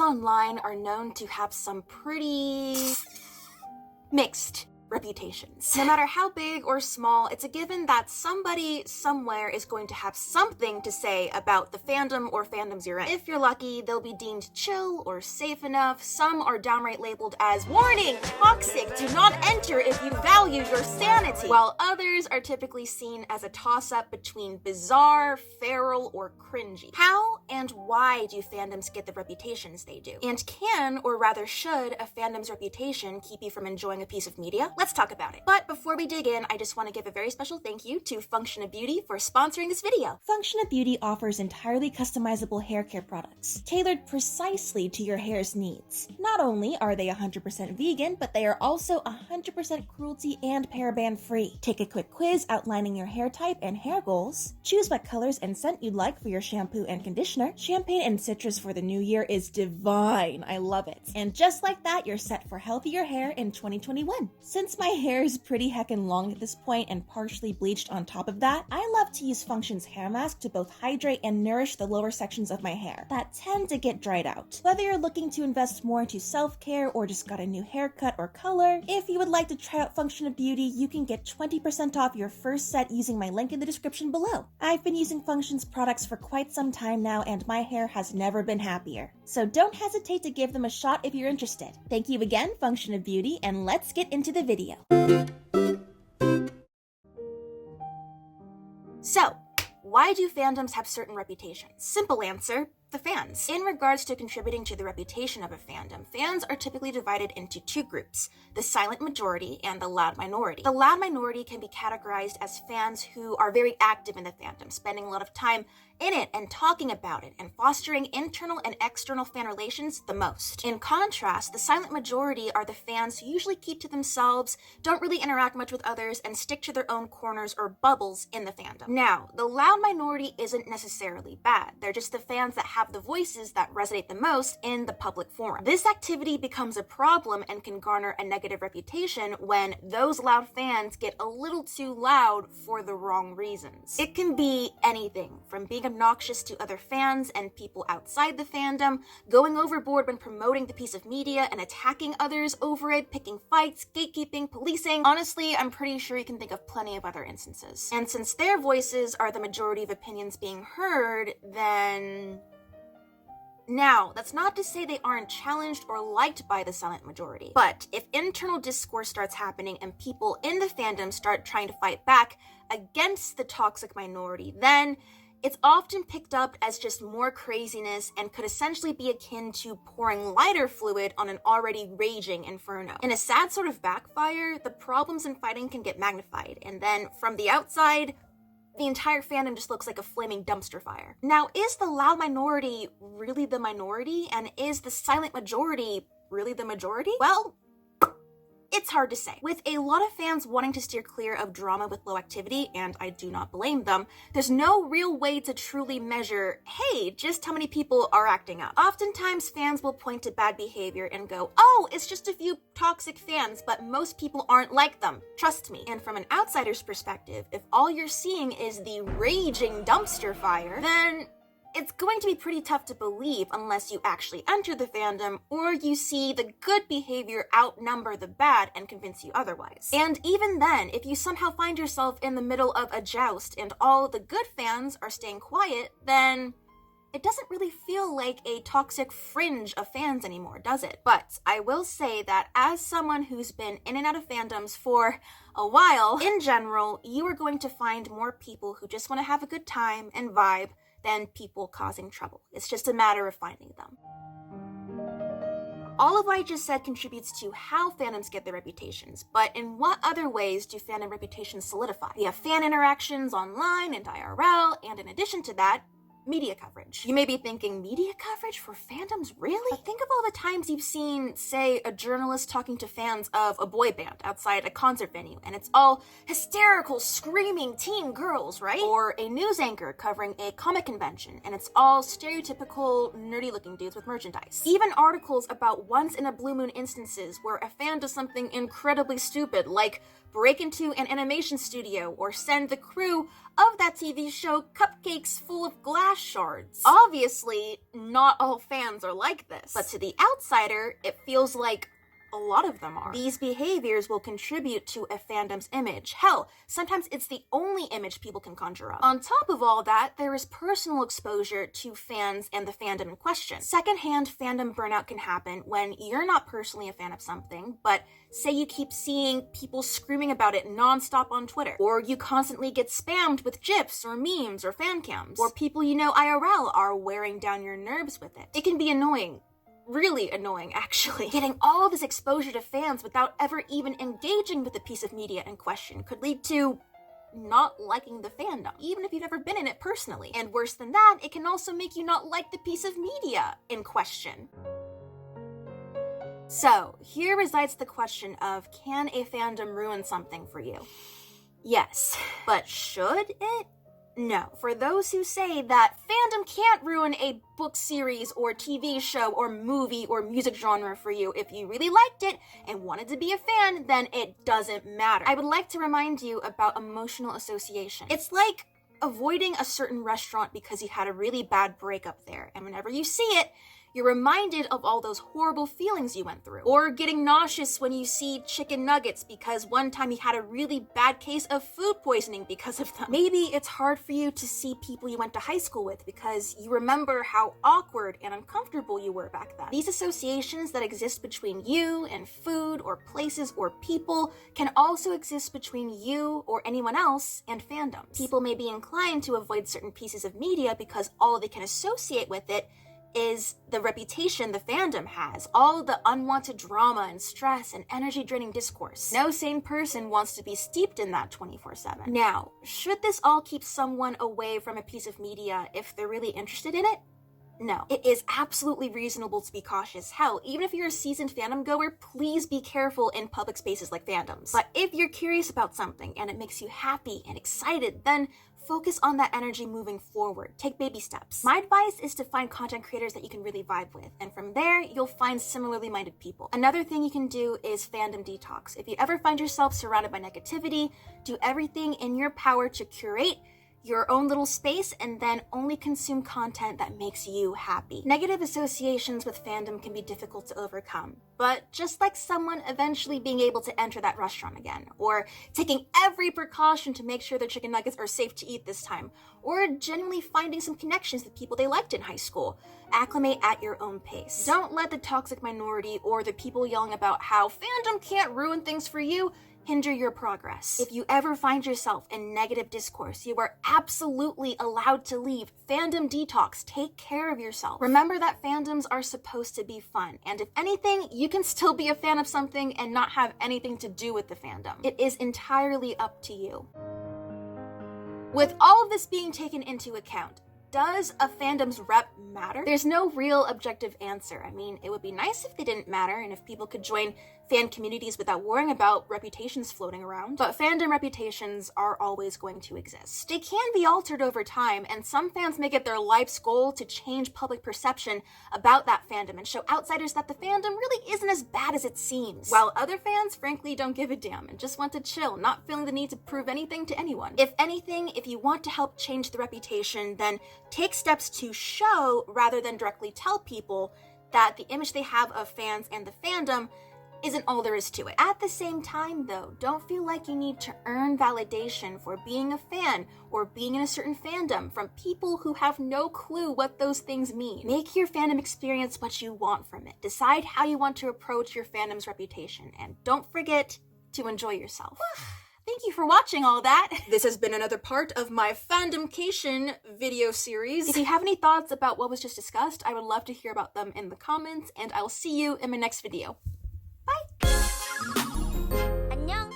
online are known to have some pretty mixed reputations. No matter how big or small, it's a given that somebody somewhere is going to have something to say about the fandom or fandoms you're in. If you're lucky, they'll be deemed chill or safe enough. Some are downright labeled as warning, toxic, do not enter if you value your sanity, while others are typically seen as a toss-up between bizarre, feral, or cringy. How and why do fandoms get the reputations they do? And can, or rather should, a fandom's reputation keep you from enjoying a piece of media? Let's talk about it. But before we dig in, I just want to give a very special thank you to Function of Beauty for sponsoring this video. Function of Beauty offers entirely customizable hair care products, tailored precisely to your hair's needs. Not only are they 100% vegan, but they are also 100% cruelty and paraben free. Take a quick quiz outlining your hair type and hair goals. Choose what colors and scent you'd like for your shampoo and conditioner. Champagne and citrus for the new year is divine. I love it. And just like that, you're set for healthier hair in 2021. Since my hair is pretty heckin' long at this point and partially bleached on top of that, I love to use Function's hair mask to both hydrate and nourish the lower sections of my hair that tend to get dried out. Whether you're looking to invest more into self-care or just got a new haircut or color, if you would like to try out Function of Beauty, you can get 20% off your first set using my link in the description below. I've been using Function's products for quite some time now and my hair has never been happier. So don't hesitate to give them a shot if you're interested. Thank you again, Function of Beauty, and let's get into the video. So, why do fandoms have certain reputations? Simple answer, the fans. In regards to contributing to the reputation of a fandom, fans are typically divided into two groups, the silent majority and the loud minority. The loud minority can be categorized as fans who are very active in the fandom, spending a lot of time in it and talking about it and fostering internal and external fan relations the most. In contrast, the silent majority are the fans who usually keep to themselves, don't really interact much with others, and stick to their own corners or bubbles in the fandom. Now, the loud minority isn't necessarily bad. They're just the fans that have the voices that resonate the most in the public forum. This activity becomes a problem and can garner a negative reputation when those loud fans get a little too loud for the wrong reasons. It can be anything from being obnoxious to other fans and people outside the fandom, going overboard when promoting the piece of media and attacking others over it, picking fights, gatekeeping, policing. Honestly, I'm pretty sure you can think of plenty of other instances. And since their voices are the majority of opinions being heard, then... Now, that's not to say they aren't challenged or liked by the silent majority, but if internal discourse starts happening and people in the fandom start trying to fight back against the toxic minority, then it's often picked up as just more craziness and could essentially be akin to pouring lighter fluid on an already raging inferno. In a sad sort of backfire, the problems in fighting can get magnified, and then from the outside, the entire fandom just looks like a flaming dumpster fire. Now, is the loud minority really the minority? And is the silent majority really the majority? Well, it's hard to say. With a lot of fans wanting to steer clear of drama with low activity, and I do not blame them, there's no real way to truly measure, hey, just how many people are acting up. Oftentimes, fans will point to bad behavior and go, oh, it's just a few toxic fans, but most people aren't like them. Trust me. And from an outsider's perspective, if all you're seeing is the raging dumpster fire, then it's going to be pretty tough to believe unless you actually enter the fandom or you see the good behavior outnumber the bad and convince you otherwise. And even then, if you somehow find yourself in the middle of a joust and all the good fans are staying quiet, then it doesn't really feel like a toxic fringe of fans anymore, does it? But I will say that as someone who's been in and out of fandoms for a while, in general, you are going to find more people who just want to have a good time and vibe than people causing trouble. It's just a matter of finding them. All of what I just said contributes to how fandoms get their reputations, but in what other ways do fandom reputations solidify? We have fan interactions online and IRL, and in addition to that, media coverage. You may be thinking, media coverage for fandoms, really? But think of all the times you've seen, say, a journalist talking to fans of a boy band outside a concert venue, and it's all hysterical, screaming teen girls, right? Or a news anchor covering a comic convention, and it's all stereotypical, nerdy-looking dudes with merchandise. Even articles about once-in-a-blue-moon instances where a fan does something incredibly stupid, like break into an animation studio or send the crew of that TV show cupcakes full of glass glass shards. Obviously, not all fans are like this, but to the outsider, it feels like a lot of them are. These behaviors will contribute to a fandom's image. Hell, sometimes it's the only image people can conjure up. On top of all that, there is personal exposure to fans and the fandom in question. Secondhand fandom burnout can happen when you're not personally a fan of something, but say you keep seeing people screaming about it nonstop on Twitter, or you constantly get spammed with GIFs or memes or fan cams, or people you know IRL are wearing down your nerves with it. It can be annoying. Really annoying, actually. Getting all this exposure to fans without ever even engaging with the piece of media in question could lead to not liking the fandom, even if you've never been in it personally. And worse than that, it can also make you not like the piece of media in question. So, here resides the question of, can a fandom ruin something for you? Yes, but should it? No. For those who say that fandom can't ruin a book series or TV show or movie or music genre for you, if you really liked it and wanted to be a fan, then it doesn't matter. I would like to remind you about emotional association. It's like avoiding a certain restaurant because you had a really bad breakup there, and whenever you see it, you're reminded of all those horrible feelings you went through. Or getting nauseous when you see chicken nuggets because one time you had a really bad case of food poisoning because of them. Maybe it's hard for you to see people you went to high school with because you remember how awkward and uncomfortable you were back then. These associations that exist between you and food or places or people can also exist between you or anyone else and fandoms. People may be inclined to avoid certain pieces of media because all they can associate with it is the reputation the fandom has, all the unwanted drama and stress and energy-draining discourse. No sane person wants to be steeped in that 24/7. Now, should this all keep someone away from a piece of media if they're really interested in it? No. It is absolutely reasonable to be cautious. Hell, even if you're a seasoned fandom goer, please be careful in public spaces like fandoms. But if you're curious about something and it makes you happy and excited, then focus on that energy moving forward. Take baby steps. My advice is to find content creators that you can really vibe with, and from there, you'll find similarly minded people. Another thing you can do is fandom detox. If you ever find yourself surrounded by negativity, do everything in your power to curate your own little space and then only consume content that makes you happy. Negative associations with fandom can be difficult to overcome, but just like someone eventually being able to enter that restaurant again, or taking every precaution to make sure their chicken nuggets are safe to eat this time, or genuinely finding some connections with people they liked in high school, acclimate at your own pace. Don't let the toxic minority or the people yelling about how fandom can't ruin things for you hinder your progress. If you ever find yourself in negative discourse, you are absolutely allowed to leave. Fandom detox. Take care of yourself. Remember that fandoms are supposed to be fun, and if anything, you can still be a fan of something and not have anything to do with the fandom. It is entirely up to you. With all of this being taken into account, does a fandom's rep matter? There's no real objective answer. I mean, it would be nice if they didn't matter and if people could join fan communities without worrying about reputations floating around. But fandom reputations are always going to exist. They can be altered over time, and some fans make it their life's goal to change public perception about that fandom and show outsiders that the fandom really isn't as bad as it seems. While other fans, frankly, don't give a damn and just want to chill, not feeling the need to prove anything to anyone. If anything, if you want to help change the reputation, then take steps to show rather than directly tell people that the image they have of fans and the fandom isn't all there is to it. At the same time, though, don't feel like you need to earn validation for being a fan or being in a certain fandom from people who have no clue what those things mean. Make your fandom experience what you want from it. Decide how you want to approach your fandom's reputation, and don't forget to enjoy yourself. Thank you for watching all that. This has been another part of my fandomcation video series. If you have any thoughts about what was just discussed, I would love to hear about them in the comments, and I'll see you in my next video. Bye! 안녕.